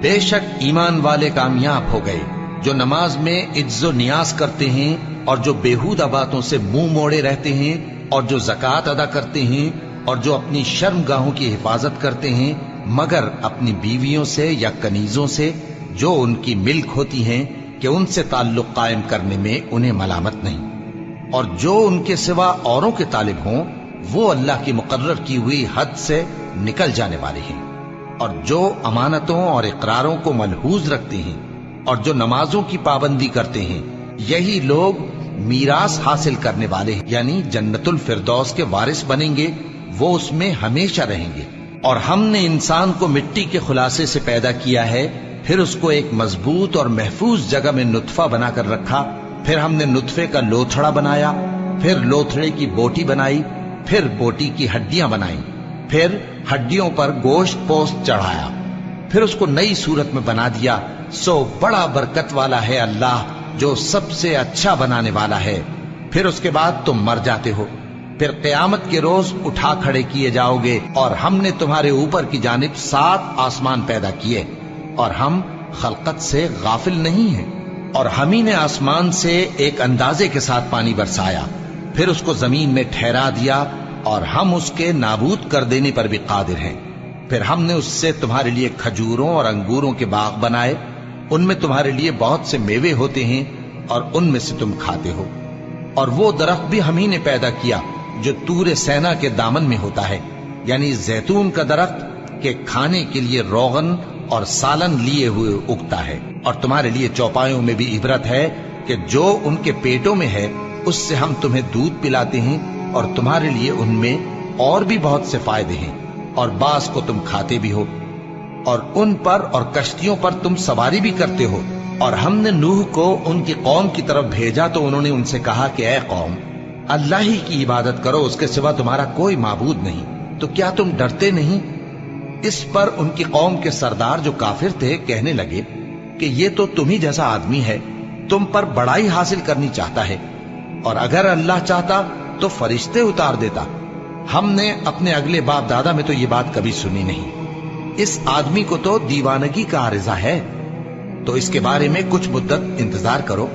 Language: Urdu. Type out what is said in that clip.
بے شک ایمان والے کامیاب ہو گئے جو نماز میں عجز و نیاز کرتے ہیں اور جو بیہودہ باتوں سے منہ موڑے رہتے ہیں اور جو زکوٰۃ ادا کرتے ہیں اور جو اپنی شرم گاہوں کی حفاظت کرتے ہیں مگر اپنی بیویوں سے یا کنیزوں سے جو ان کی ملک ہوتی ہیں کہ ان سے تعلق قائم کرنے میں انہیں ملامت نہیں، اور جو ان کے سوا اوروں کے طالب ہوں وہ اللہ کی مقرر کی ہوئی حد سے نکل جانے والے ہیں، اور جو امانتوں اور اقراروں کو ملحوظ رکھتے ہیں اور جو نمازوں کی پابندی کرتے ہیں یہی لوگ میراث حاصل کرنے والے ہیں، یعنی جنت الفردوس کے وارث بنیں گے، وہ اس میں ہمیشہ رہیں گے۔ اور ہم نے انسان کو مٹی کے خلاصے سے پیدا کیا ہے، پھر اس کو ایک مضبوط اور محفوظ جگہ میں نطفہ بنا کر رکھا، پھر ہم نے نطفے کا لوتھڑا بنایا، پھر لوتھڑے کی بوٹی بنائی، پھر بوٹی کی ہڈیاں بنائیں، پھر ہڈیوں پر گوشت پوست چڑھایا، پھر اس کو نئی صورت میں بنا دیا۔ سو بڑا برکت والا ہے اللہ جو سب سے اچھا بنانے والا ہے۔ پھر اس کے بعد تم مر جاتے ہو، پھر قیامت کے روز اٹھا کھڑے کیے جاؤ گے، اور ہم نے تمہارے اوپر کی جانب 7 آسمان پیدا کیے، اور ہم خلقت سے غافل نہیں ہیں۔ اور ہم ہی نے آسمان سے ایک اندازے کے ساتھ پانی برسایا، پھر اس کو زمین میں ٹھہرا دیا، اور ہم اس کے نابود کر دینے پر بھی قادر ہیں۔ پھر ہم نے اس سے تمہارے لیے کھجوروں اور انگوروں کے باغ بنائے، ان میں تمہارے لیے بہت سے میوے ہوتے ہیں اور ان میں سے تم کھاتے ہو۔ اور وہ درخت بھی ہم ہی نے پیدا کیا جو طور سینا کے دامن میں ہوتا ہے، یعنی زیتون کا درخت کہ کھانے کے لیے روغن اور سالن لیے ہوئے اگتا ہے، اور تمہارے لیے چوپایوں میں بھی عبرت ہے کہ جو ان کے پیٹوں میں ہے اس سے ہم تمہیں دودھ پلاتے ہیں، اور تمہارے لیے ان میں اور بھی بہت سے فائدے ہیں، اور بعض کو تم کھاتے بھی ہو، اور ان پر اور کشتیوں پر تم سواری بھی کرتے ہو۔ اور ہم نے نوح کو ان کی قوم کی طرف بھیجا تو انہوں نے ان سے کہا کہ اے قوم، اللہ ہی کی عبادت کرو، اس کے سوا تمہارا کوئی معبود نہیں، تو کیا تم ڈرتے نہیں؟ اس پر ان کی قوم کے سردار جو کافر تھے کہنے لگے کہ یہ تو تم ہی جیسا آدمی ہے، تم پر بڑائی حاصل کرنی چاہتا ہے، اور اگر اللہ چاہتا تو فرشتے اتار دیتا۔ ہم نے اپنے اگلے باپ دادا میں تو یہ بات کبھی سنی نہیں، اس آدمی کو تو دیوانگی کا عارضہ ہے، تو اس کے بارے میں کچھ مدت انتظار کرو۔